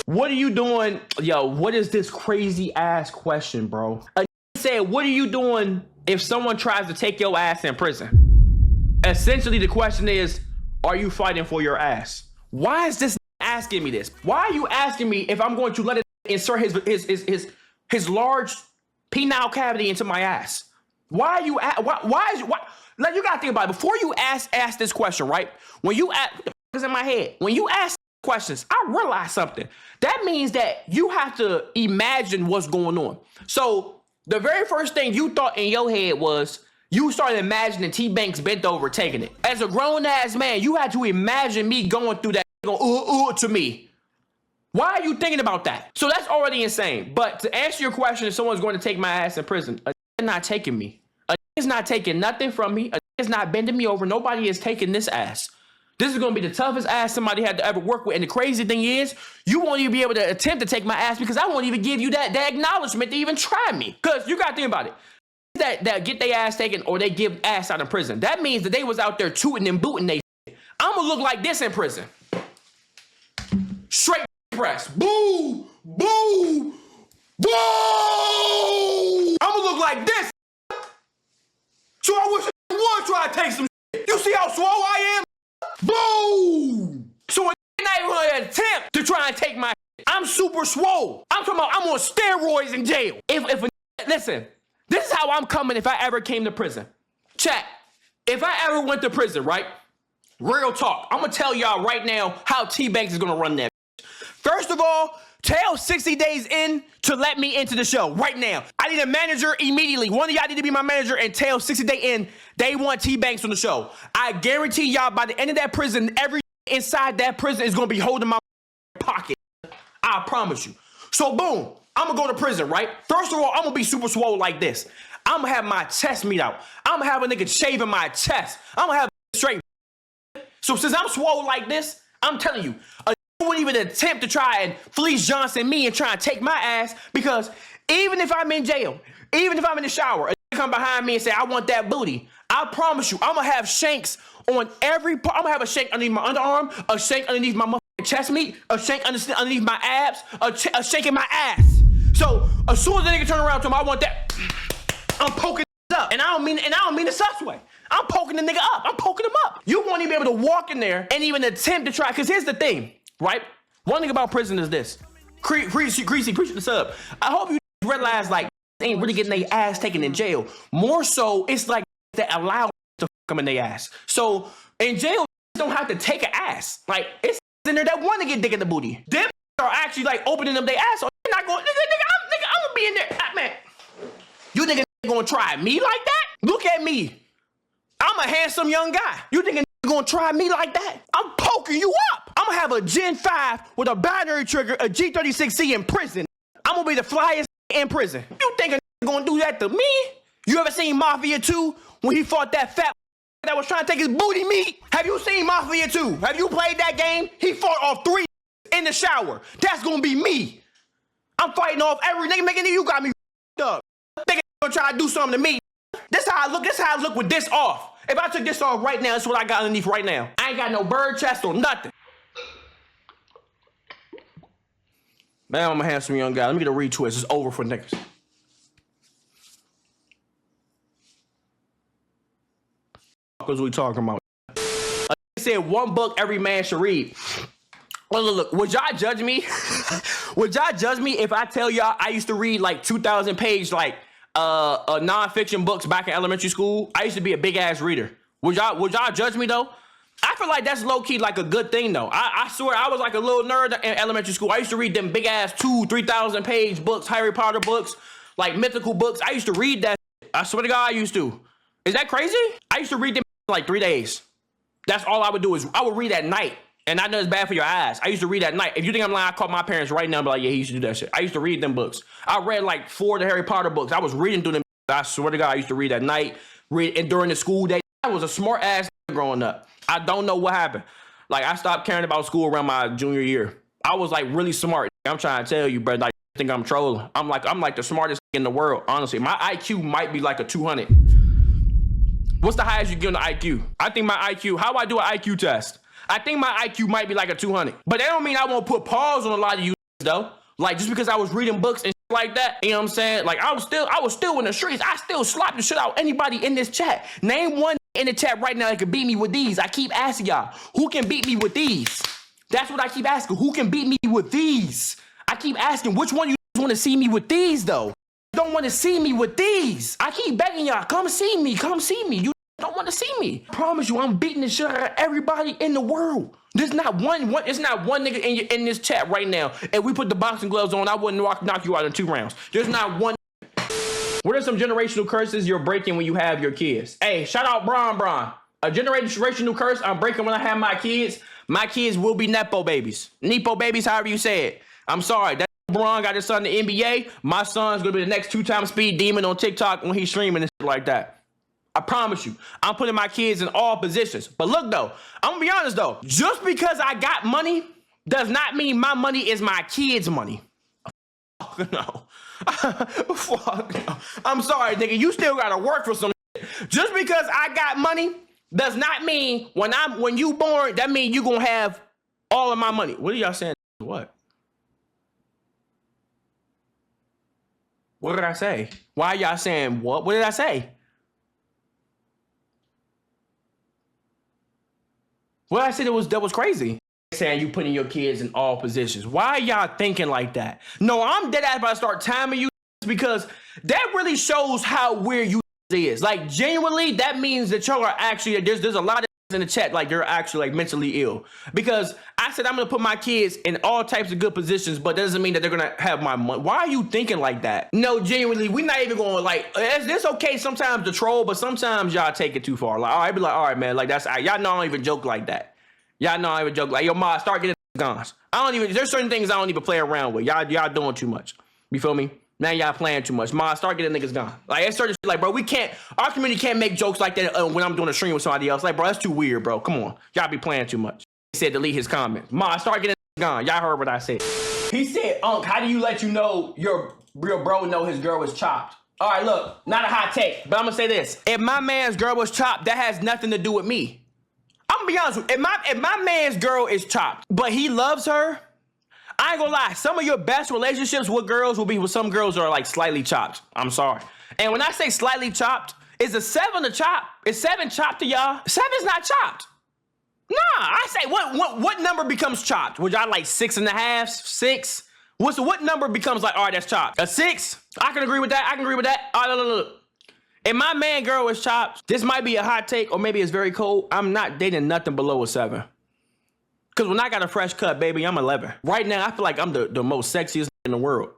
What are you doing? Yo, what is this crazy ass question, bro? A said, what are you doing if someone tries to take your ass in prison? Essentially, the question is, are you fighting for your ass? Why is this asking me this? Why are you asking me if I'm going to let it insert his large penile cavity into my ass? Why are you like, you gotta think about it. Before you ask this question, right? When you ask, what the fuck is in my head? When you ask questions, I realize something. That means that you have to imagine what's going on. So the very first thing you thought in your head was you started imagining T-Banks bent over taking it. As a grown ass man, you had to imagine me going through that to me. Why are you thinking about that? So that's already insane. But to answer your question, if someone's going to take my ass in prison, a not taking me. A is not taking nothing from me. A is not bending me over. Nobody is taking this ass. This is going to be the toughest ass somebody had to ever work with. And the crazy thing is, you won't even be able to attempt to take my ass because I won't even give you that acknowledgement to even try me. Because you got to think about it. That get their ass taken or they give ass out of prison. That means that they was out there tooting and booting they shit. I'm going to look like this in prison. Straight press. Boo! Boo! Boo! I'm going to look like this. So I wish I would try to take some shit. You see how swole I am? Boom! So I'm not even gonna attempt to try and take my shit. I'm super swole. I'm talking about I'm on steroids in jail. Listen, this is how I'm coming if I ever came to prison. Chat, if I ever went to prison, right? Real talk. I'm gonna tell y'all right now how T-Banks is gonna run that. First of all, tell 60 days in to let me into the show right now. I need a manager immediately. One of y'all need to be my manager and tell 60 days in they want T-Banks on the show. I guarantee y'all by the end of that prison, every inside that prison is going to be holding my pocket. I promise you. So boom, I'm going to go to prison, right? First of all, I'm going to be super swole like this. I'm going to have my chest meat out. I'm going to have a nigga shaving my chest. I'm going to have straight. So since I'm swole like this, I'm telling you, wouldn't even attempt to try and Felice Johnson me and try and take my ass because even if I'm in jail, even if I'm in the shower, a come behind me and say, I want that booty, I promise you, I'm going to have shanks on every part. I'm going to have a shank underneath my underarm, a shank underneath my motherfucking chest meat, a shank underneath my abs, a shank in my ass. So as soon as the nigga turn around to him, I want that, I'm poking up. And I don't mean the sus way. I'm poking the nigga up. I'm poking him up. You won't even be able to walk in there and even attempt to try. Because here's the thing. Right? One thing about prison is this. Greasy, preach the sub. I hope you realize, like, they ain't really getting their ass taken in jail. More so, it's like that allow to fuck them in their ass. So, in jail, you don't have to take an ass. Like, it's in there that want to get dick in the booty. Them are actually, like, opening up their ass. So they're not going, nigga, I'm going to be in there. Man, you nigga going to try me like that? Look at me. I'm a handsome young guy. You think a gonna try me like that? I'm poking you up. I'm gonna have a Gen 5 with a binary trigger, a G36C in prison. I'm gonna be the flyest in prison. You think a gonna do that to me? You ever seen Mafia 2 when he fought that fat that was trying to take his booty meat? Have you seen Mafia 2? Have you played that game? He fought off 3 in the shower. That's gonna be me. I'm fighting off every nigga making you got me up. Nigga gonna try to do something to me. This how I look. This how I look with this off. If I took this off right now, that's what I got underneath right now. I ain't got no bird chest or nothing. Man, I'm a handsome young guy. Let me get a retwist. It's over for niggas. What was we talking about? I said one book every man should read. Well, look, would y'all judge me? Would y'all judge me if I tell y'all I used to read like 2,000 page like non-fiction books back in elementary school? I used to be a big ass reader. Would y'all judge me though? I feel like that's low key like a good thing though. I swear I was like a little nerd in elementary school. I used to read them big ass 2,000-3,000 page books, Harry Potter books, like mythical books. I used to read that. I swear to God, I used to. Is that crazy? I used to read them in like 3 days. That's all I would do is I would read at night. And I know it's bad for your eyes. I used to read at night. If you think I'm lying, I call my parents right now and be like, yeah, he used to do that shit. I used to read them books. I read like 4 of the Harry Potter books. I was reading through them. I swear to God, I used to read at night, and during the school day. I was a smart ass growing up. I don't know what happened. Like, I stopped caring about school around my junior year. I was like really smart. I'm trying to tell you, bro. Like, I think I'm trolling. I'm like the smartest in the world, honestly. My IQ might be like a 200. What's the highest you get on the IQ? I think my IQ, how do I do an IQ test? I think my IQ might be like a 200. But that don't mean I won't put pause on a lot of you though. Like, just because I was reading books and shit like that, you know what I'm saying? Like, I was still in the streets. I still slap the shit out anybody in this chat. Name one in the chat right now that can beat me with these. I keep asking y'all, who can beat me with these? That's what I keep asking. Who can beat me with these? I keep asking, which one you want to see me with these, though? You don't want to see me with these. I keep begging y'all, come see me. Come see me. You don't want to see me. I promise you, I'm beating the shit out of everybody in the world. There's not one it's not one nigga in this chat right now. If we put the boxing gloves on, I wouldn't knock you out in 2 rounds. There's not one. What are some generational curses you're breaking when you have your kids? Hey, shout out Bron. A generational curse I'm breaking when I have my kids. My kids will be Nepo babies. Nepo babies, however you say it. I'm sorry. That Bron got his son in the NBA. My son's gonna be the next 2-time speed demon on TikTok when he's streaming and shit like that. I promise you, I'm putting my kids in all positions. But look though, I'm gonna be honest though, just because I got money does not mean my money is my kids' money. Fuck no. Fuck no. I'm sorry, nigga, you still gotta work for some shit. Just because I got money does not mean when you born, that means you gonna have all of my money. What are y'all saying? What? What did I say? Why are y'all saying what? What did I say? Well, I said that was crazy. Saying you putting your kids in all positions. Why y'all thinking like that? No, I'm dead ass about to start timing you because that really shows how weird you is. Like, genuinely, that means that y'all are actually, there's a lot of in the chat like you're actually like mentally ill. Because I said I'm gonna put my kids in all types of good positions, but that doesn't mean that they're gonna have my money. Why are you thinking like that? No, genuinely, we're not even going like, it's okay sometimes to troll, but sometimes y'all take it too far. Like, all right, be like, all right, man, like that's, y'all know I don't even joke like that. Y'all know I don't even joke like, yo, ma, start getting guns. There's certain things I don't even play around with. Y'all doing too much. You feel me? Now y'all playing too much. Ma, start getting niggas gone. Like, it's certain shit like, bro, our community can't make jokes like that when I'm doing a stream with somebody else. Like, bro, that's too weird, bro. Come on. Y'all be playing too much. He said delete his comment. Ma, start getting niggas gone. Y'all heard what I said. He said, Unc, how do you let you know your bro know his girl was chopped? All right, look, not a hot take, but I'm gonna say this. If my man's girl was chopped, that has nothing to do with me. I'm gonna be honest with you. If my man's girl is chopped, but he loves her, I ain't gonna lie. Some of your best relationships with girls will be with some girls that are like slightly chopped. I'm sorry. And when I say slightly chopped, is a 7 a chop? Is 7 chopped to y'all? 7's not chopped. Nah, I say what number becomes chopped? Would y'all like 6.5, 6? What number becomes like, all right, that's chopped? A 6? I can agree with that. All right, look. If my man girl is chopped, this might be a hot take or maybe it's very cold. I'm not dating nothing below a 7. Because when I got a fresh cut, baby, I'm 11. Right now, I feel like I'm the most sexiest in the world.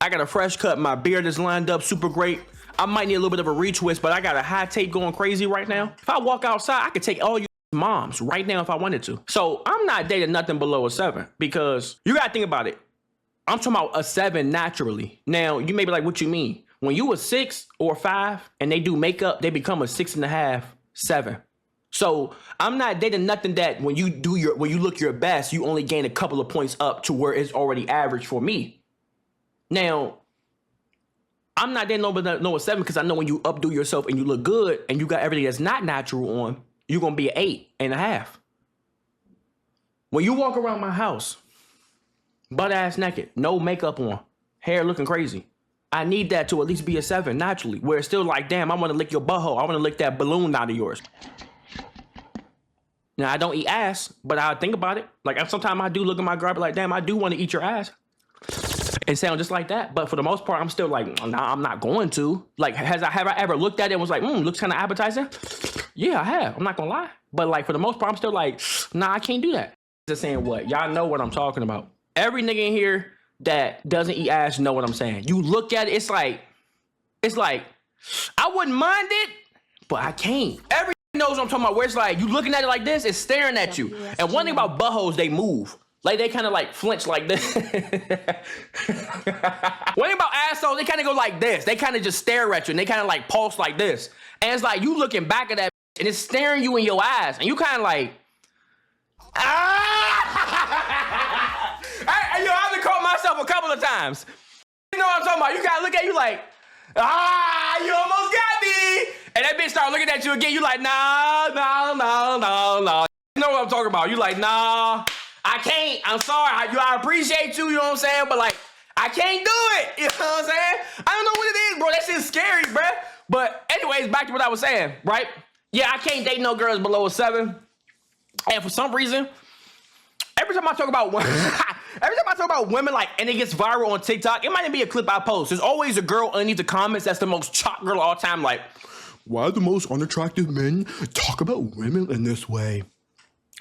I got a fresh cut. My beard is lined up super great. I might need a little bit of a retwist, but I got a hot take going crazy right now. If I walk outside, I could take all you moms right now if I wanted to. So I'm not dating nothing below a 7 because you got to think about it. I'm talking about a 7 naturally. Now, you may be like, what you mean? When you a 6 or 5 and they do makeup, they become a 6.5, 7. So I'm not dating nothing that when you look your best, you only gain a couple of points up to where it's already average for me. Now, I'm not dating no 7 because I know when you updo yourself and you look good and you got everything that's not natural on, you're gonna be an 8.5. When you walk around my house, butt ass naked, no makeup on, hair looking crazy, I need that to at least be a 7 naturally, where it's still like, damn, I want to lick your butthole. I want to lick that balloon out of yours. Now, I don't eat ass, but I think about it. Like, sometimes I do look at my girl, like, damn, I do want to eat your ass. It sounds just like that. But for the most part, I'm still like, nah, I'm not going to. Like, have I ever looked at it and was like, looks kind of appetizing? Yeah, I have. I'm not going to lie. But, like, for the most part, I'm still like, nah, I can't do that. Just saying what? Y'all know what I'm talking about. Every nigga in here that doesn't eat ass know what I'm saying. You look at it, it's like, I wouldn't mind it, but I can't. Every knows what I'm talking about, where it's like, you looking at it like this, it's staring at you. And one thing about buttholes, they move. Like, they kind of like flinch like this. One thing about assholes, they kind of go like this. They kind of just stare at you, and they kind of like pulse like this. And it's like, you looking back at that, and it's staring you in your eyes, and you kind of like, Yo, I've caught myself a couple of times. You know what I'm talking about? You gotta look at you like, you almost got me. And that bitch start looking at you again. You like, nah. You know what I'm talking about? You like, nah, I can't. I'm sorry. I appreciate you, you know what I'm saying? But like, I can't do it. You know what I'm saying? I don't know what it is, bro. That shit's scary, bro. But anyways, back to what I was saying, right? Yeah, I can't date no girls below a 7. And for some reason, every time I talk about women, like, and it gets viral on TikTok, it might even be a clip I post. There's always a girl underneath the comments that's the most chop girl of all time. Like, why do the most unattractive men talk about women in this way?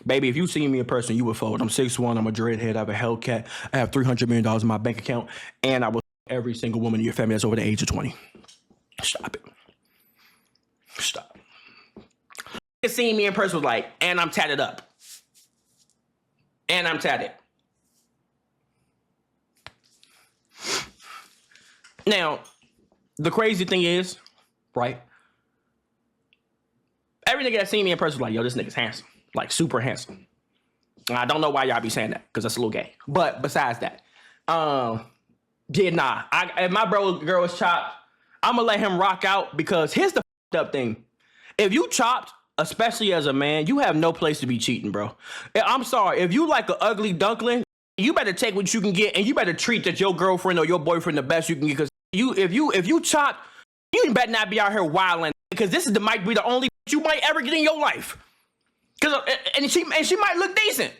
Baby, if you see me in person, you would fold. I'm 6'1", I'm a dreadhead, I have a Hellcat, I have $300 million in my bank account, and I will every single woman in your family that's over the age of 20. Stop it. Stop. Seeing me in person was like, and I'm tatted up. And I'm tatted. Now, the crazy thing is, right? Every nigga that seen me in person was like, yo, this nigga's handsome. Like, super handsome. I don't know why y'all be saying that, because that's a little gay. But besides that, yeah, nah. If my girl is chopped, I'm gonna let him rock out, because here's the up thing. If you chopped, especially as a man, you have no place to be cheating, bro. I'm sorry. If you like an ugly duckling, you better take what you can get, and you better treat that your girlfriend or your boyfriend the best you can get, because if you chopped, you better not be out here wilding, because this might be the only you might ever get in your life. And she might look decent.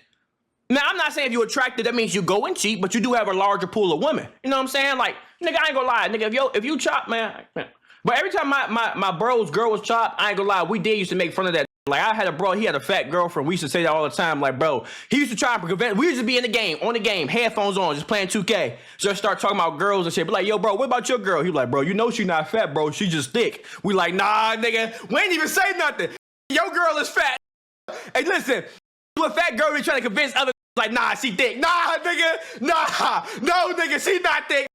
Now, I'm not saying if you're attracted, that means you go and cheat, but you do have a larger pool of women. You know what I'm saying? Like, nigga, I ain't gonna lie. Nigga, if you chop, man. But every time my bro's girl was chopped, I ain't gonna lie, we did used to make fun of that. Like, I had a bro, he had a fat girlfriend. We used to say that all the time. Like, bro, he used to try to prevent. We used to be in the game, on the game, headphones on, just playing 2K. Just start talking about girls and shit. Be like, yo, bro, what about your girl? He was like, bro, you know she not fat, bro. She just thick. We like, nah, nigga, we ain't even say nothing. Your girl is fat. Hey, listen, you a fat girl, you trying to convince others, like, nah, she thick. Nah, nigga, nah, no, nigga, she not thick.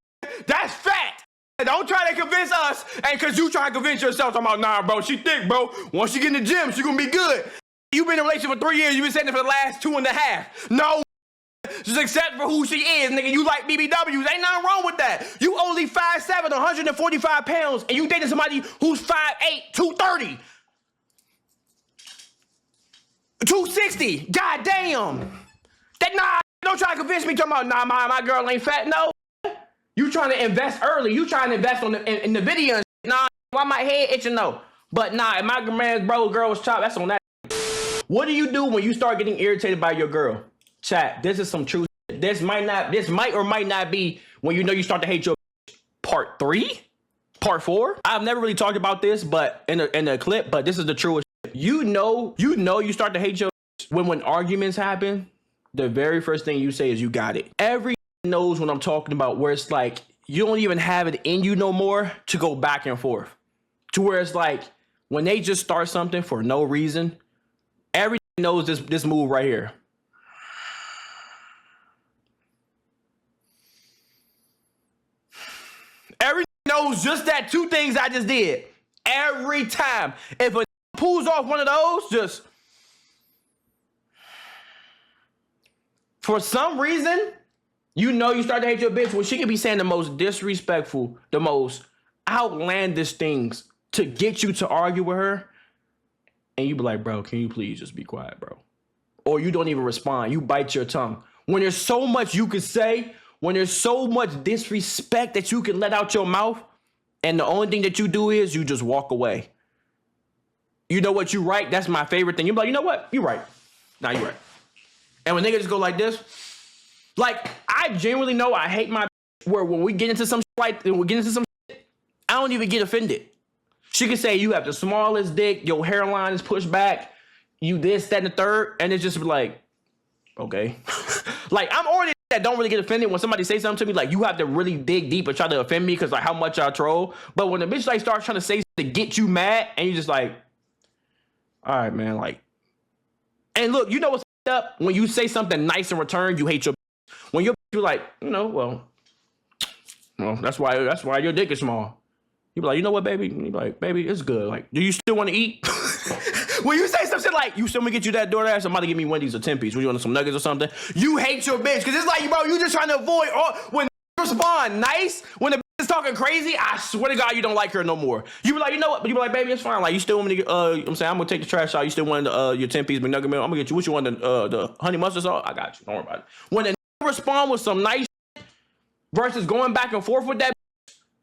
That's fat. Don't try to convince us, and because you try to convince yourself, talking about, nah, bro, she thick, bro. Once she get in the gym, she gonna be good. You've been in a relationship for 3 years, you've been saying it for the last 2.5. No, just accept for who she is, nigga. You like BBWs, ain't nothing wrong with that. You only 5'7", 145 pounds, and you dating somebody who's 5'8", 230. 260. God damn. Don't try to convince me talking about, nah, my girl ain't fat. No. You trying to invest early. You trying to invest in the video and shit. Nah, why my head itching? No. But nah, if my man's girl was chopped, that's on that. What do you do when you start getting irritated by your girl? Chat, this is some true shit. This might or might not be when you know you start to hate your part 3? Part 4? I've never really talked about this, but in a clip, but this is the truest. You know you start to hate your when arguments happen, the very first thing you say is you got it. Every knows what I'm talking about, where it's like you don't even have it in you no more to go back and forth. To where it's like when they just start something for no reason, everyone knows this move right here. Everyone knows just that 2 things I just did. Every time. If a pulls off one of those, just for some reason, you know you start to hate your bitch when she can be saying the most disrespectful, the most outlandish things to get you to argue with her. And you be like, bro, can you please just be quiet, bro? Or you don't even respond. You bite your tongue. When there's so much you could say, when there's so much disrespect that you can let out your mouth, and the only thing that you do is you just walk away. You know what, you right? That's my favorite thing. You be like, you know what? You right. Nah, you right. And when niggas just go like this, like, I genuinely know I hate my where when we get into some shit, I don't even get offended. She can say you have the smallest dick, your hairline is pushed back, you this, that, and the third, and it's just like, okay. Like, I'm already that don't really get offended when somebody say something to me, like, you have to really dig deep and try to offend me because like how much I troll. But when the bitch like starts trying to say to get you mad, and you just like, all right, man, like, and look, you know what's up? When you say something nice in return, you hate your bitch. When you're like, you know, well, that's why your dick is small. You be like, you know what, baby? You be like, baby, it's good. Like, do you still want to eat? When you say some shit like, you still want to get you that DoorDash? I'm about to get me Wendy's or 10-piece. Would you want some nuggets or something? You hate your bitch. Because it's like, bro, you just trying to avoid all, when respond nice, when the bitch is talking crazy, I swear to God, you don't like her no more. You be like, you know what? But you be like, baby, it's fine. Like, you still want me to get, I'm saying, I'm gonna take the trash out. You still want your 10-piece McNugget meal? I'm gonna get you. What you want, the honey mustard sauce? I got you. Don't worry about it. When the respond with some nice shit versus going back and forth with that,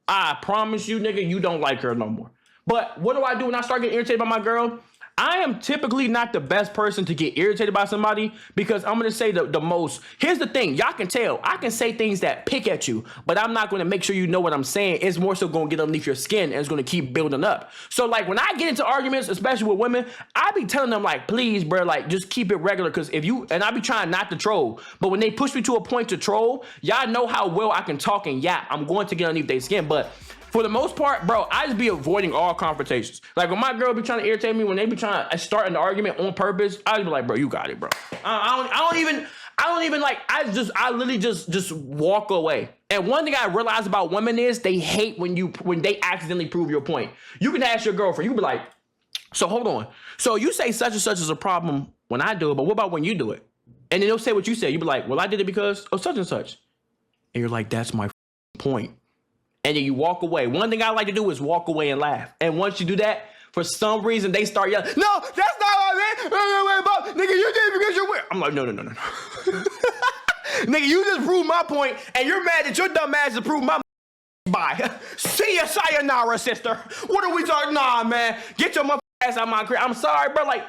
I promise you, nigga, you don't like her no more. But what do I do when I start getting irritated by my girl? I am typically not the best person to get irritated by somebody because I'm going to say the most. Here's the thing. Y'all can tell. I can say things that pick at you, but I'm not going to make sure you know what I'm saying. It's more so going to get underneath your skin and it's going to keep building up. So like when I get into arguments, especially with women, I be telling them like, please, bro, like just keep it regular. Because if you, and I be trying not to troll, but when they push me to a point to troll, y'all know how well I can talk and yap. I'm going to get underneath their skin. But for the most part, bro, I just be avoiding all confrontations. Like when my girl be trying to irritate me, when they be trying to start an argument on purpose, I just be like, bro, you got it, bro. I don't even like, I literally just walk away. And one thing I realized about women is they hate when they accidentally prove your point. You can ask your girlfriend, you can be like, so hold on. So you say such and such is a problem when I do it, but what about when you do it? And then they'll say what you say. You be like, well, I did it because of such and such. And you're like, that's my point. And then you walk away. One thing I like to do is walk away and laugh. And once you do that, for some reason, they start yelling, no, that's not what I meant. Nigga, you did it because you're weird. I'm like, no. Nigga, you just proved my point, and you're mad that your dumb ass just proved my bye. See ya, sayonara, sister. What are we talking? Nah, man. Get your motherfucking ass out of my crib. I'm sorry, bro. Like,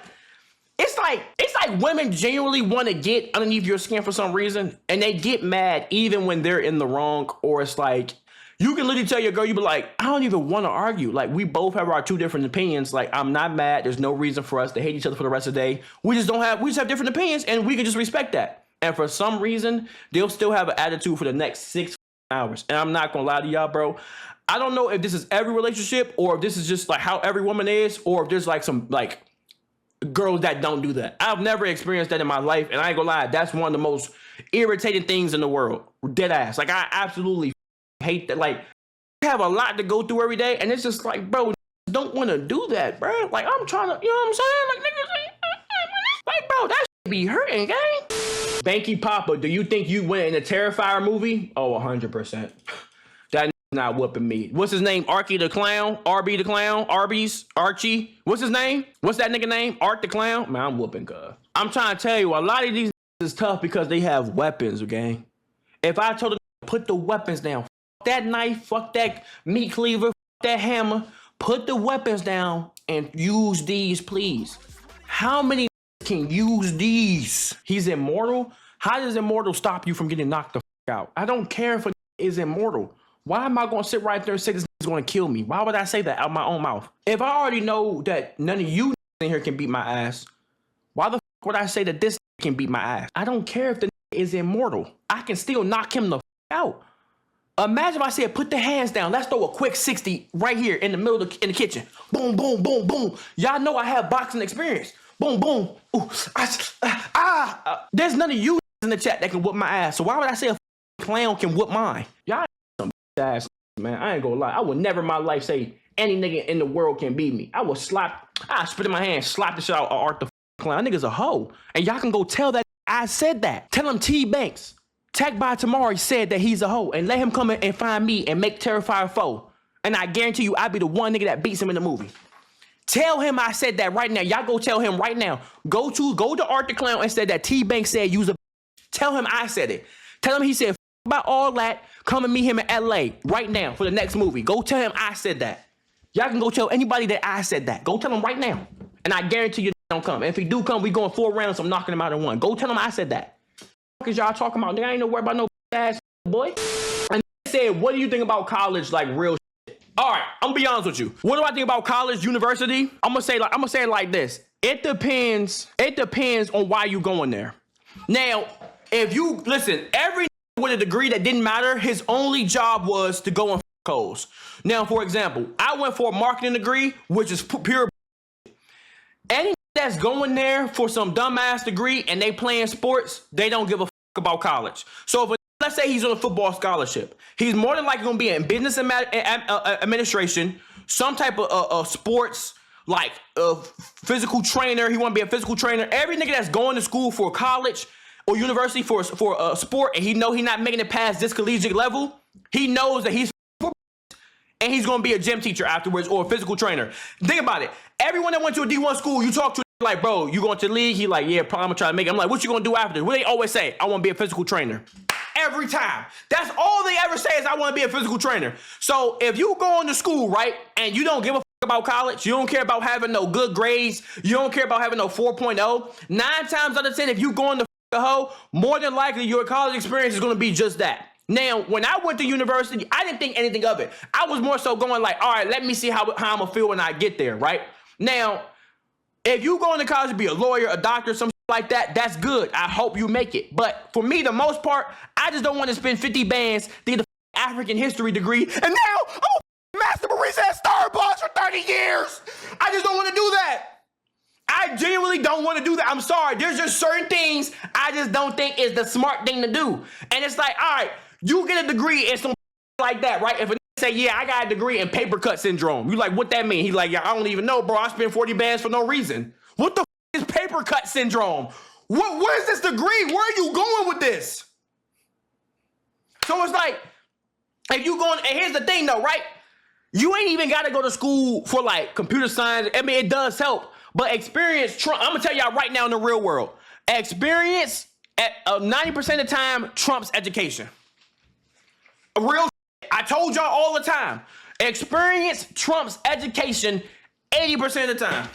it's like women genuinely want to get underneath your skin for some reason, and they get mad even when they're in the wrong, or it's like, you can literally tell your girl, you be like, I don't even want to argue. Like, we both have our two different opinions. Like, I'm not mad. There's no reason for us to hate each other for the rest of the day. We just have different opinions, and we can just respect that. And for some reason, they'll still have an attitude for the next 6 hours. And I'm not going to lie to y'all, bro. I don't know if this is every relationship or if this is just like how every woman is, or if there's like some like girls that don't do that. I've never experienced that in my life. And I ain't gonna lie, that's one of the most irritating things in the world. Dead ass. Like, I absolutely hate that. Like, you have a lot to go through every day, and it's just like, bro, don't want to do that, bro. Like, I'm trying to, you know what I'm saying? Like, niggas, like, bro, that shit be hurting, gang. Banky Papa, do you think you went in a Terrifier movie? Oh, 100%. That not whooping me. What's his name? Archie the Clown? RB the Clown? Archie? What's his name? What's that nigga name? Art the Clown? Man, I'm whooping, cuz. I'm trying to tell you, a lot of these is tough because they have weapons, gang. If I told them, put the weapons down, that knife, fuck that meat cleaver, fuck that hammer, put the weapons down and use these, please. How many can use these? He's immortal? How does immortal stop you from getting knocked the fuck out? I don't care if a is immortal. Why am I going to sit right there and say this is going to kill me? Why would I say that out of my own mouth? If I already know that none of you in here can beat my ass, why the fuck would I say that this can beat my ass? I don't care if the is immortal. I can still knock him the fuck out. Imagine if I said, put the hands down. Let's throw a quick 60 right here in the middle of in the kitchen. Boom, boom, boom, boom. Y'all know I have boxing experience. Boom, boom. Ooh, there's none of you in the chat that can whoop my ass. So why would I say a clown can whoop mine? Y'all some ass, man. I ain't gonna lie. I would never in my life say any nigga in the world can beat me. I would spit in my hand, slap the shit out of Art the Clown. That nigga's a hoe. And y'all can go tell that I said that. Tell him Tbvnks. Tech by tomorrow said that he's a hoe, and let him come in and find me and make Terrifier 4. And I guarantee you, I'll be the one nigga that beats him in the movie. Tell him I said that right now. Y'all go tell him right now. Go to Art the Clown and said that Tbvnks said use a. Tell him I said it. Tell him he said about all that. Come and meet him in LA right now for the next movie. Go tell him I said that. Y'all can go tell anybody that I said that. Go tell him right now. And I guarantee you don't come. And if he do come, we going 4 rounds. I'm knocking him out in 1. Go tell him I said that. What y'all talking about? Nigga, I ain't no worry about no ass boy. And they said, what do you think about college? Like real shit. All right, I'm gonna be honest with you. What do I think about college, university? I'm gonna say it like this. It depends on why you going there. Now, if you listen, every with a degree that didn't matter, his only job was to go and codes. Now, for example, I went for a marketing degree, which is pure. Any that's going there for some dumbass degree and they playing sports, they don't give a fuck about college. So if let's say he's on a football scholarship, he's more than likely gonna be in business administration, some type of sports, like a physical trainer. He want to be a physical trainer. Every nigga that's going to school for college or university for a sport, and he know he not making it past this collegiate level, he knows that he's and he's going to be a gym teacher afterwards or a physical trainer. Think about it. Everyone that went to a D1 school, you talk to like, bro, you going to the league? He like, yeah, probably I'm going to try to make it. I'm like, what you going to do after this? What they always say? I want to be a physical trainer. Every time. That's all they ever say is I want to be a physical trainer. So if you go into school, right, and you don't give a about college, you don't care about having no good grades, you don't care about having no 4.0, 9 times out of 10, if you go in the hoe, more than likely your college experience is going to be just that. Now, when I went to university, I didn't think anything of it. I was more so going like, all right, let me see how I'm going to feel when I get there, right? Now, if you go into college to be a lawyer, a doctor, something like that, that's good. I hope you make it. But for me, the most part, I just don't want to spend 50 bands to get an African history degree. And now, I'm a master barista at Starbucks for 30 years. I just don't want to do that. I genuinely don't want to do that. I'm sorry. There's just certain things I just don't think is the smart thing to do. And it's like, all right, you get a degree in some like that, right? If a say, yeah, I got a degree in paper cut syndrome. You like, what that mean? He's like, yeah, I don't even know, bro. I spent 40 bands for no reason. What the is paper cut syndrome? What is this degree? Where are you going with this? So it's like, if you going, and here's the thing though, right? You ain't even got to go to school for like computer science. I mean, it does help, but experience, I'm gonna tell y'all right now in the real world, experience at 90% of the time trumps education. Real I told y'all all the time, experience trumps education 80% of the time.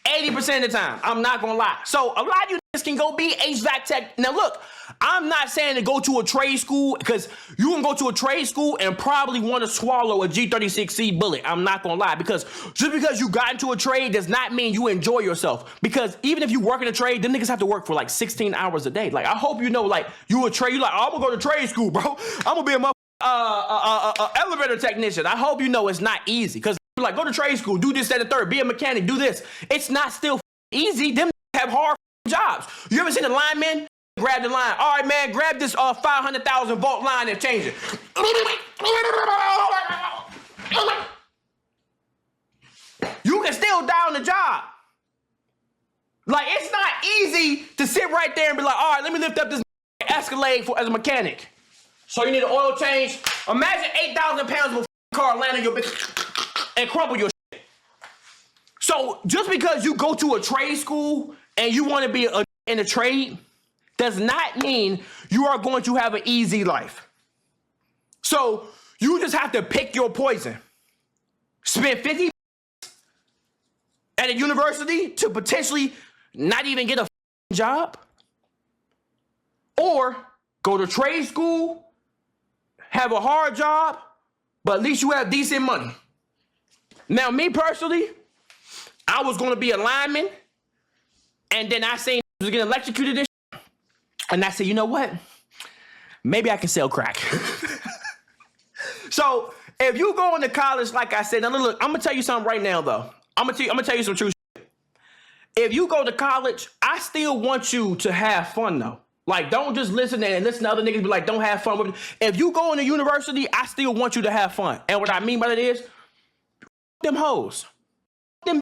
80% of the time. I'm not gonna lie. So a lot of you niggas can go be HVAC tech. Now look, I'm not saying to go to a trade school because you can go to a trade school and probably want to swallow a G36C bullet. I'm not gonna lie, because just because you got into a trade does not mean you enjoy yourself. Because even if you work in a trade, them niggas have to work for like 16 hours a day. Like I hope you know, like you a trade, you like, oh, I'm gonna go to trade school, bro. I'm gonna be a elevator technician. I hope you know it's not easy, because like go to trade school, do this, that, and third, be a mechanic, do this. It's not still easy. Them have hard jobs. You ever seen a lineman grab the line? All right, man, grab this 500,000 volt line and change it. You can still die on the job. Like it's not easy to sit right there and be like, all right, let me lift up this Escalade as a mechanic. So you need an oil change. Imagine 8,000 pounds of a car land on your bitch and crumple your shit. So just because you go to a trade school and you want to be in a trade does not mean you are going to have an easy life. So you just have to pick your poison. Spend 50 at a university to potentially not even get a job, or go to trade school, have a hard job, but at least you have decent money. Now, me personally, I was going to be a lineman, and then I seen I was getting electrocuted and shit, and I said, you know what? Maybe I can sell crack. So, if you go into college, like I said, now look, I'm going to tell you something right now, though. I'm going to tell you some true shit. If you go to college, I still want you to have fun, though. Like, don't just listen to other niggas be like, don't have fun with it. If you go into university, I still want you to have fun. And what I mean by that is, them hoes. Them.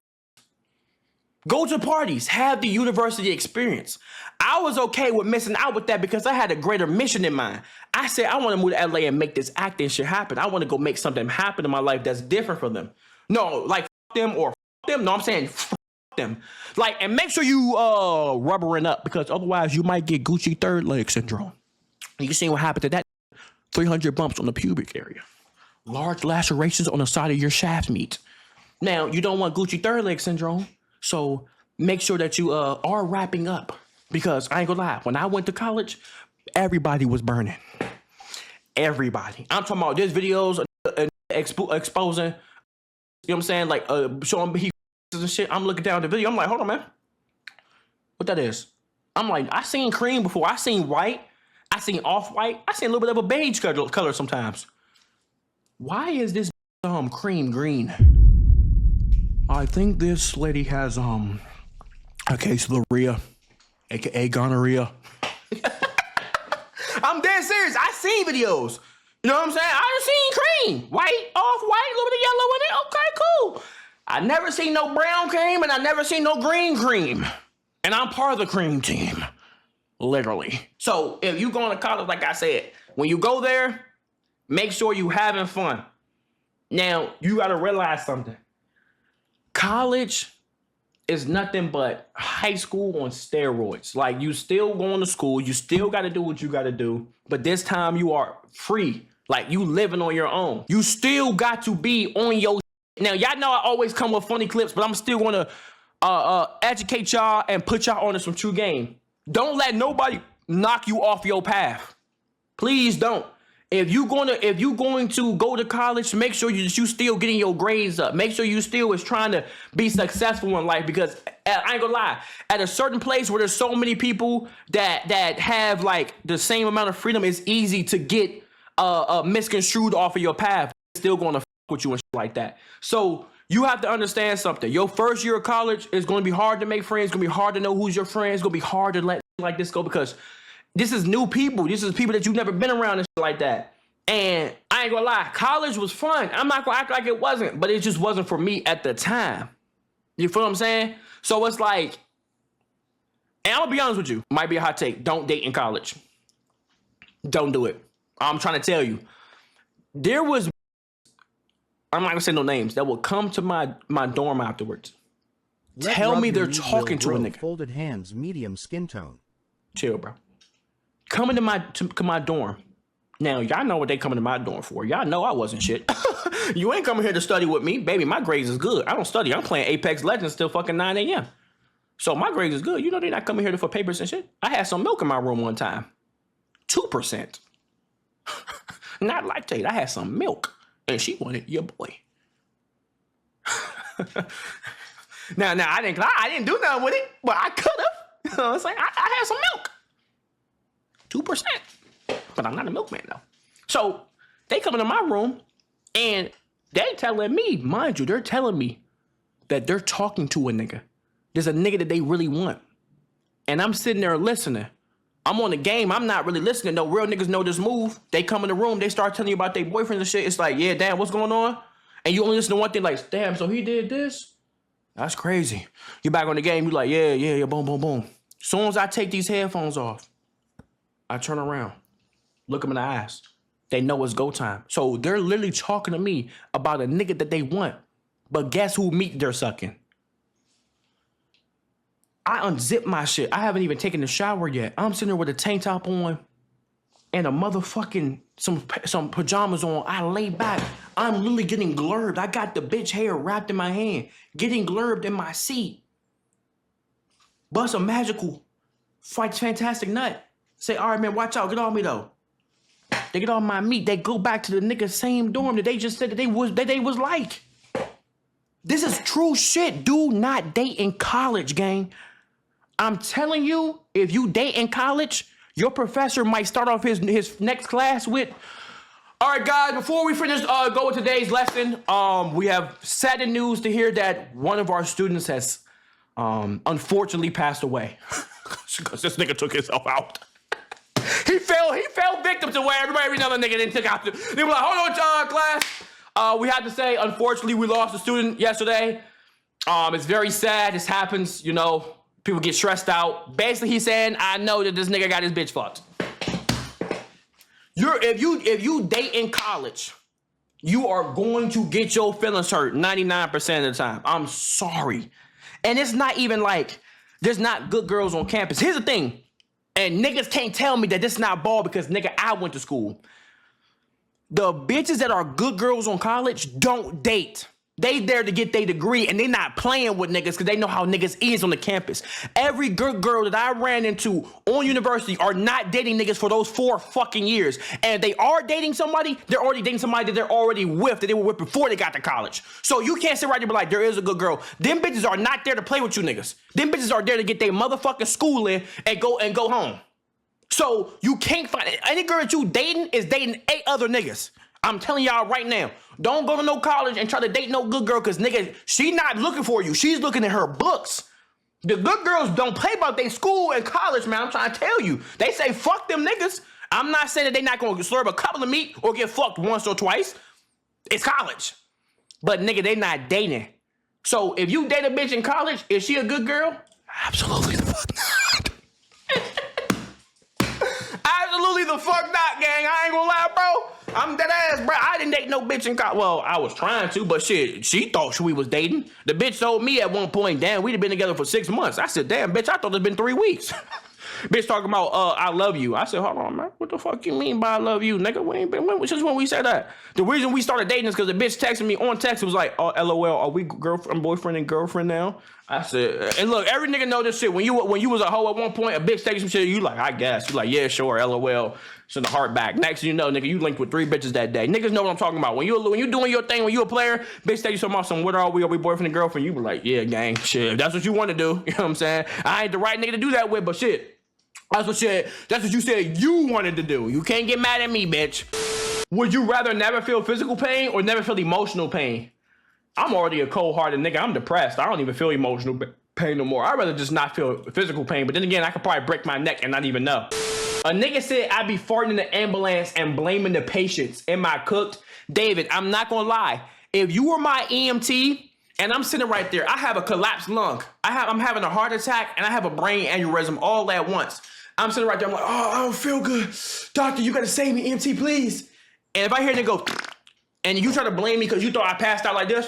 Go to parties, have the university experience. I was okay with missing out with that because I had a greater mission in mind. I said, I want to move to LA and make this acting shit happen. I want to go make something happen in my life that's different from them. No, like them or them. No, I'm saying them. Like, and make sure you rubbering up, because otherwise you might get Gucci third leg syndrome. You seen what happened to that? 300 bumps on the pubic area. Large lacerations on the side of your shaft meat. Now, you don't want Gucci third leg syndrome, so make sure that you are wrapping up. Because I ain't gonna lie, when I went to college, everybody was burning. Everybody. I'm talking about there's videos exposing, you know what I'm saying? Like showing he and shit. I'm looking down the video. I'm like, hold on, man. What that is? I'm like, I seen cream before. I seen white. I seen off-white. I seen a little bit of a beige color sometimes. Why is this cream green? I think this lady has a case of lorrhea, aka gonorrhea. I'm dead serious. I seen videos. You know what I'm saying? I done seen cream. White, off-white, a little bit of yellow in it. Okay, cool. I never seen no brown cream, and I never seen no green cream. And I'm part of the cream team. Literally. So if you go to college, like I said, when you go there, make sure you having fun. Now, you got to realize something. College is nothing but high school on steroids. Like, you still going to school. You still got to do what you got to do. But this time you are free. Like, you living on your own. You still got to be on your... Now, y'all know I always come with funny clips, but I'm still going to educate y'all and put y'all on to some true game. Don't let nobody knock you off your path. Please don't. If you going to go to college, make sure you still getting your grades up. Make sure you still is trying to be successful in life, because I ain't gonna lie, at a certain place where there's so many people that have like the same amount of freedom, it's easy to get misconstrued off of your path. Still gonna fuck with you and shit like that. So you have to understand something. Your first year of college is gonna be hard to make friends. It's gonna be hard to know who's your friends. It's gonna be hard to let like this go, because this is new people. This is people that you've never been around and shit like that. And I ain't gonna lie, college was fun. I'm not gonna act like it wasn't, but it just wasn't for me at the time. You feel what I'm saying? So it's like, and I'm gonna be honest with you, might be a hot take. Don't date in college. Don't do it. I'm trying to tell you. There was, I'm not gonna say no names, that will come to my dorm afterwards. Tell me they're talking to a nigga. Folded hands, medium skin tone. Chill, bro. Coming to my dorm. Now, y'all know what they coming to my dorm for. Y'all know I wasn't shit. You ain't coming here to study with me. Baby, my grades is good. I don't study. I'm playing Apex Legends till fucking 9 a.m. So my grades is good. You know they're not coming here for papers and shit. I had some milk in my room one time. 2%. Not lactate. I had some milk. And she wanted your boy. Now, I didn't do nothing with it, but I could have. You know what I'm saying? I had some milk. 2%. But I'm not a milkman, though. So they come into my room and they telling me, mind you, they're telling me that they're talking to a nigga. There's a nigga that they really want. And I'm sitting there listening. I'm on the game. I'm not really listening. No real niggas know this move. They come in the room. They start telling you about their boyfriends and shit. It's like, yeah, damn, what's going on? And you only listen to one thing like, damn, so he did this? That's crazy. You back on the game. You like, yeah, boom, boom, boom. As soon as I take these headphones off, I turn around, look them in the eyes. They know it's go time. So they're literally talking to me about a nigga that they want. But guess who meat they're sucking? I unzip my shit. I haven't even taken a shower yet. I'm sitting there with a tank top on and a motherfucking some pajamas on. I lay back. I'm literally getting glurbed. I got the bitch hair wrapped in my hand, getting glurbed in my seat. Bust a magical, fantastic nut. Say, all right, man, watch out. Get on me, though. They get on my meat. They go back to the nigga same dorm that they just said that they was like. This is true shit. Do not date in college, gang. I'm telling you, if you date in college, your professor might start off his next class with, all right, guys, before we finish go with today's lesson, we have sad news to hear that one of our students has unfortunately passed away. Because this nigga took himself out. He fell victim to where every other nigga then took out. They were like, hold on, class. We had to say, unfortunately, we lost a student yesterday. It's very sad. This happens, you know. People get stressed out. Basically, he's saying, I know that this nigga got his bitch fucked. If you date in college, you are going to get your feelings hurt 99% of the time. I'm sorry. And it's not even like there's not good girls on campus. Here's the thing. And niggas can't tell me that this is not ball because, nigga, I went to school. The bitches that are good girls on college don't date. They there to get their degree, and they not playing with niggas because they know how niggas is on the campus. Every good girl that I ran into on university are not dating niggas for those 4 fucking years. And if they are dating somebody, they're already dating somebody that they're already with, that they were with before they got to college. So you can't sit right there and be like, there is a good girl. Them bitches are not there to play with you niggas. Them bitches are there to get their motherfucking school in and go home. So you can't find it. Any girl that you dating is dating 8 other niggas. I'm telling y'all right now, don't go to no college and try to date no good girl because, nigga, she not looking for you. She's looking at her books. The good girls don't play about their school and college, man. I'm trying to tell you. They say, fuck them niggas. I'm not saying that they not going to slurp a couple of meat or get fucked once or twice. It's college. But, nigga, they not dating. So, if you date a bitch in college, is she a good girl? Absolutely the fuck not. Absolutely the fuck not, gang. I ain't gonna lie, bro. I'm dead ass, bro. I didn't date no bitch in college. Well, I was trying to, but shit, she thought we was dating. The bitch told me at one point, damn, we'd have been together for 6 months. I said, damn, bitch, I thought it's been 3 weeks. Bitch talking about, I love you. I said, hold on, man. What the fuck you mean by I love you, nigga? We ain't been, since when we said that? The reason we started dating is because the bitch texted me on text. It was like, oh, LOL, are we boyfriend and girlfriend now? I said, and look, every nigga know this shit. When you was a hoe at one point, a bitch texted some shit, you like, I guess. You like, yeah, sure, LOL. Send the heart back. Next thing you know, nigga, you linked with 3 bitches that day. Niggas know what I'm talking about. When you doing your thing, when you a player, bitch tell you something about some, what are we boyfriend and girlfriend? You be like, yeah, gang, shit. If that's what you want to do. You know what I'm saying? I ain't the right nigga to do that with, but shit. That's what you said you wanted to do. You can't get mad at me, bitch. Would you rather never feel physical pain or never feel emotional pain? I'm already a cold-hearted nigga. I'm depressed. I don't even feel emotional pain no more. I'd rather just not feel physical pain. But then again, I could probably break my neck and not even know. A nigga said I'd be farting in the ambulance and blaming the patients. Am I cooked? David, I'm not gonna lie. If you were my EMT and I'm sitting right there, I have a collapsed lung. I'm having a heart attack and I have a brain aneurysm all at once. I'm sitting right there, I'm like, oh, I don't feel good. Doctor, you gotta save me, EMT, please. And if I hear it go, and you try to blame me because you thought I passed out like this,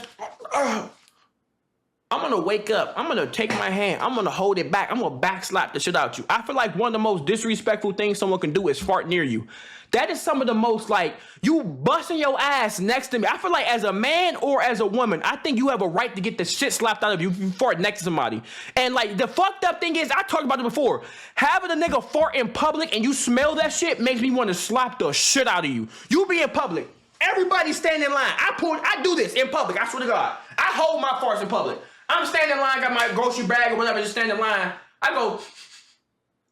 I'm gonna wake up. I'm gonna take my hand. I'm gonna hold it back. I'm gonna backslap the shit out you. I feel like one of the most disrespectful things someone can do is fart near you. That is some of the most, like, you busting your ass next to me. I feel like as a man or as a woman, I think you have a right to get the shit slapped out of you if you fart next to somebody. And like the fucked up thing is, I talked about it before, having a nigga fart in public and you smell that shit makes me want to slap the shit out of you. You be in public. Everybody stand in line. I do this in public. I swear to God. I hold my farts in public. I'm standing in line, got my grocery bag or whatever, just stand in line.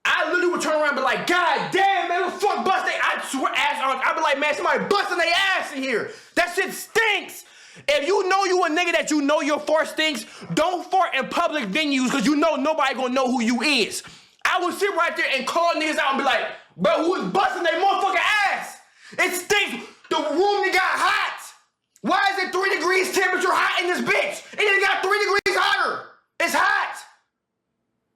I literally would turn around and be like, God damn, man, what the fuck bust they? I swear, I'd be like, man, somebody busting their ass in here. That shit stinks. If you know you a nigga that you know your fart stinks, don't fart in public venues because you know nobody gonna know who you is. I would sit right there and call niggas out and be like, bro, who is busting their motherfucking ass? It stinks. The room that got hot. Why is it 3 degrees temperature hot in this bitch? It ain't got 3 degrees hotter. It's hot.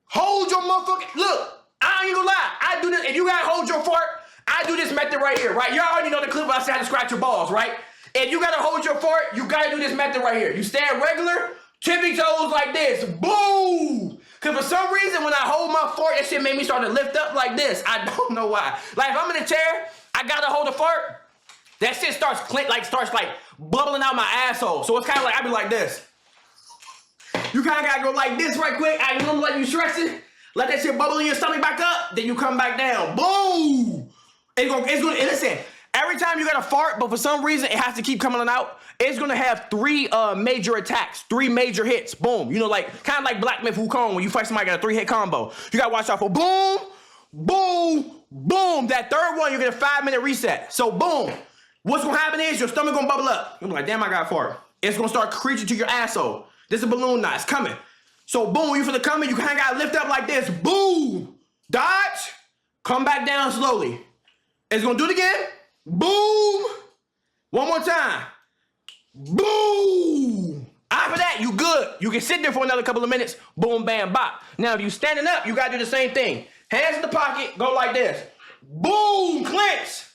Hold your motherfucking, look, I ain't gonna lie. I do this, if you gotta hold your fart, I do this method right here, right? Y'all already know the clip where I say how to scratch your balls, right? If you gotta hold your fart, you gotta do this method right here. You stand regular, tippy toes like this, boom! Cause for some reason, when I hold my fart, that shit made me start to lift up like this. I don't know why. Like if I'm in a chair, I gotta hold a fart, that shit starts bubbling out my asshole. So it's kind of like, I be like this. You kind of gotta go like this right quick. I remember like you stretch it, let that shit bubble in your stomach back up, then you come back down. Boom! It's gonna, and listen, every time you gotta fart, but for some reason it has to keep coming out, it's gonna have 3 major attacks, 3 major hits. Boom. You know, like, kind of like Black Myth Wukong when you fight somebody got a 3-hit combo. You gotta watch out for boom, boom, boom. That third one, you get a 5-minute reset. So boom. What's gonna happen is your stomach gonna bubble up. You're like, damn, I got fart. It's gonna start creeping to your asshole. This is a balloon knot, it's coming. So boom, when you feel it coming, you kinda gotta lift up like this. Boom! Dodge, come back down slowly. It's gonna do it again. Boom! One more time. Boom! After that, you good. You can sit there for another couple of minutes. Boom, bam, bop. Now, if you standing up, you gotta do the same thing. Hands in the pocket, go like this. Boom, clench.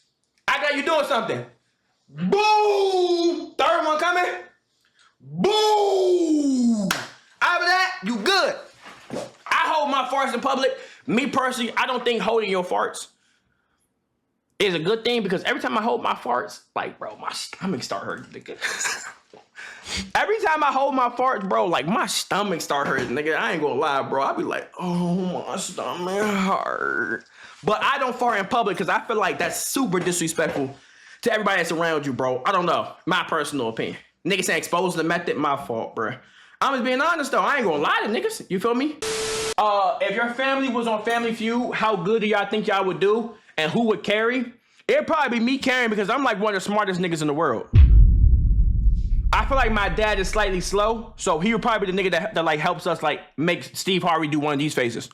I got you doing something. Boom! Third one coming. Boom! After that, you good. I hold my farts in public. Me personally, I don't think holding your farts is a good thing because every time I hold my farts, like, bro, my stomach start hurting, nigga. Every time I hold my farts, bro, like, my stomach start hurting, nigga. I ain't gonna lie, bro. I be like, oh, my stomach hurt. But I don't fart in public because I feel like that's super disrespectful to everybody that's around you, bro. I don't know. My personal opinion. Niggas saying exposed the method, my fault, bro. I'm just being honest, though. I ain't gonna lie to niggas. You feel me? If your family was on Family Feud, how good do y'all think y'all would do? And who would carry? It'd probably be me carrying because I'm like one of the smartest niggas in the world. I feel like my dad is slightly slow, so he would probably be the nigga that like helps us like make Steve Harvey do one of these faces.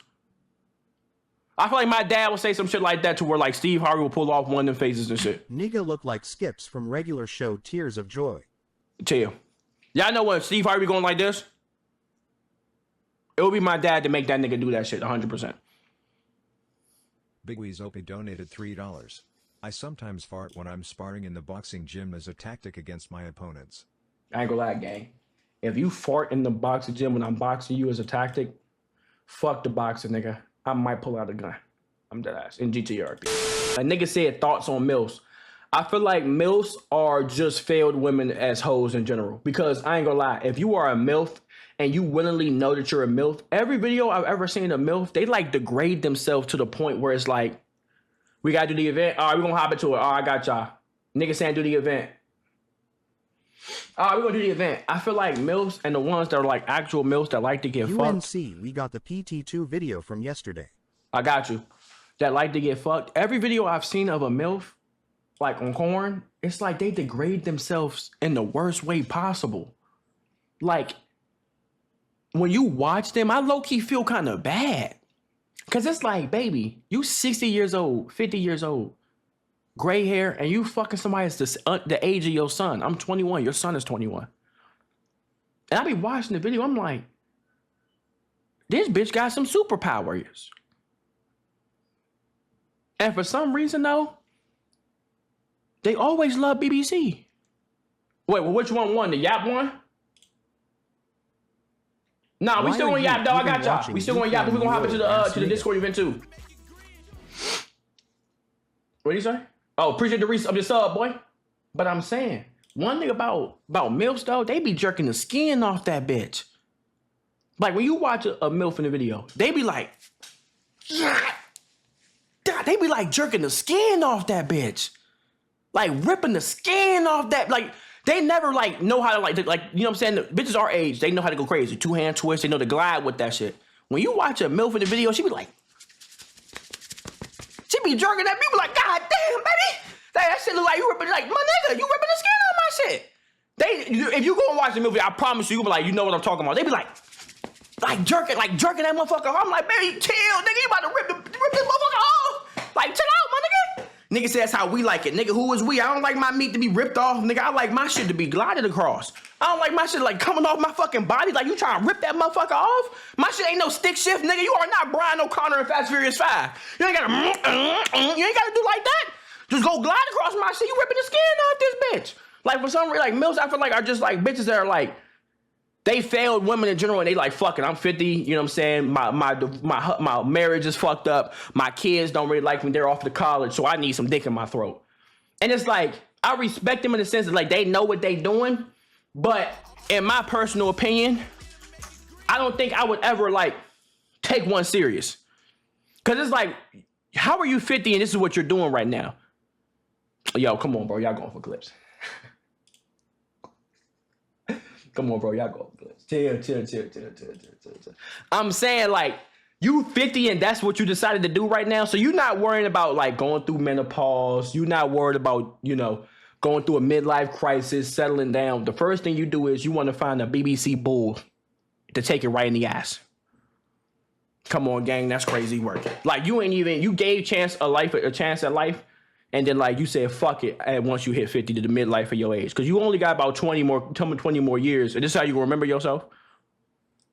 I feel like my dad will say some shit like that to where like Steve Harvey will pull off one of them faces and shit. Nigga look like Skips from regular show Tears of Joy. Chill. Y'all know when Steve Harvey going like this? It would be my dad to make that nigga do that shit 100%. Big Wee's Opie donated $3. I sometimes fart when I'm sparring in the boxing gym as a tactic against my opponents. I ain't gonna lie, gang. If you fart in the boxing gym when I'm boxing you as a tactic, fuck the boxing, nigga. I might pull out a gun. I'm dead ass. In GTRP. A nigga said thoughts on MILFs. I feel like MILFs are just failed women as hoes in general. Because I ain't gonna lie, if you are a MILF and you willingly know that you're a MILF, every video I've ever seen of MILF, they like degrade themselves to the point where it's like, we gotta do the event. All right, we gonna hop into it. All right, I got y'all. Nigga saying do the event. All right, we gonna do the event. I feel like MILFs and the ones that are like actual MILFs that like to get fucked. UNC, we got the PT2 video from yesterday. I got you. That like to get fucked. Every video I've seen of a MILF, like on Corn, it's like they degrade themselves in the worst way possible. Like, when you watch them, I low-key feel kind of bad. Because it's like, baby, you 60 years old, 50 years old, gray hair, and you fucking somebody that's the age of your son. I'm 21. Your son is 21. And I be watching the video. I'm like, this bitch got some superpowers. And for some reason, though, they always love BBC. Wait, well, which one won? The Yap one? Nah, we still on Yap, dog. I got y'all. We still on Yap, but we gonna hop into the Discord event too. What do you say? Oh, appreciate the of your sub, boy. But I'm saying, one thing about MILFs, though, they be jerking the skin off that bitch. Like, when you watch a MILF in the video, they be like, yeah. They be like jerking the skin off that bitch. Like, ripping the skin off that, like, they never, like, know how to, like, you know what I'm saying? The bitches our age, they know how to go crazy. Two-hand twist, they know to glide with that shit. When you watch a MILF in the video, she be like, she be jerking that people like, God damn, baby. That shit look like you ripping, like, my nigga, you ripping the skin off my shit. If you go and watch the movie, I promise you, be like, you know what I'm talking about. They be like jerking that motherfucker off. I'm like, baby, chill, nigga, you about to rip this motherfucker off. Like, chill out, my nigga. Nigga said that's how we like it. Nigga, who is we? I don't like my meat to be ripped off. Nigga, I like my shit to be glided across. I don't like my shit like coming off my fucking body. Like, you trying to rip that motherfucker off? My shit ain't no stick shift, nigga. You are not Brian O'Connor in Fast Furious 5. You ain't gotta do like that. Just go glide across my shit. You ripping the skin off this bitch. Like, for some reason, like, MILFs, I feel like are just like bitches that are like, they failed women in general, and they like, fuck it, I'm 50, you know what I'm saying? My marriage is fucked up. My kids don't really like me. They're off to college, so I need some dick in my throat. And it's like, I respect them in the sense that, like, they know what they doing, but in my personal opinion, I don't think I would ever, like, take one serious. Because it's like, how are you 50 and this is what you're doing right now? Yo, come on, bro. Y'all going for clips. Come on, bro. Y'all go. Chill. I'm saying, like, you 50 and that's what you decided to do right now. So you're not worrying about, like, going through menopause. You're not worried about, you know, going through a midlife crisis, settling down. The first thing you do is you want to find a BBC bull to take it right in the ass. Come on, gang. That's crazy work. Like, you gave a chance at life. And then, like, you said, fuck it, and once you hit 50 to the midlife of your age. Because you only got about 20 more years. And this is how you gonna remember yourself.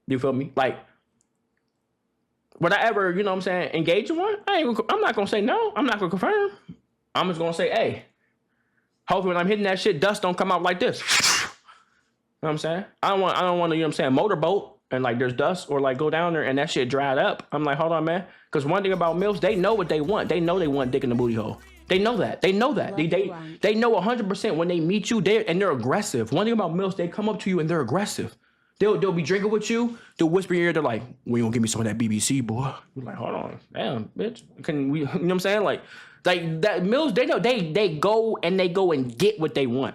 You feel me? Like, would I ever, you know what I'm saying, engage in one? I'm not gonna say no. I'm not gonna confirm. I'm just gonna say, hey, hopefully when I'm hitting that shit, dust don't come out like this. You know what I'm saying? I don't want to, you know what I'm saying, motorboat and, like, there's dust, or, like, go down there and that shit dried up. I'm like, hold on, man. Because one thing about MILFs, they know what they want. They know they want dick in the booty hole. They know that. They know that. They know 100% when they meet you, they're aggressive. One thing about MILFs, they come up to you and they're aggressive. They'll be drinking with you. They'll whisper in your ear. They're like, "Well, you gonna give me some of that BBC, boy?" You're like, "Hold on, damn, bitch. Can we?" You know what I'm saying? Like that. MILFs, they know they go and get what they want.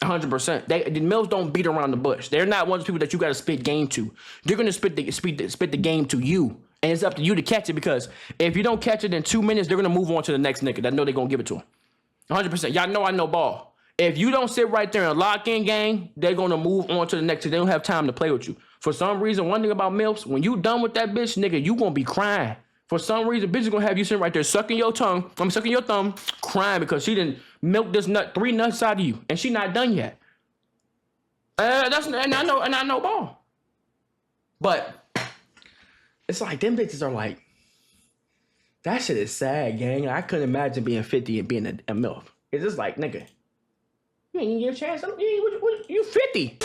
100%. The MILFs don't beat around the bush. They're not one of those people that you got to spit game to. They're gonna spit the game to you. And it's up to you to catch it, because if you don't catch it in 2 minutes, they're going to move on to the next nigga that know they're going to give it to him. 100%. Y'all know I know ball. If you don't sit right there and lock in, gang, they're going to move on to the next. They don't have time to play with you. For some reason, one thing about MILFs, when you done with that bitch, nigga, you going to be crying. For some reason, bitch is going to have you sitting right there sucking your thumb, crying because she didn't milk this 3 nuts out of you. And she not done yet. And I know ball. But it's like, them bitches are like, That shit is sad, gang. I couldn't imagine being 50 and being a MILF. It's just like, nigga, you ain't even give a chance. You 50.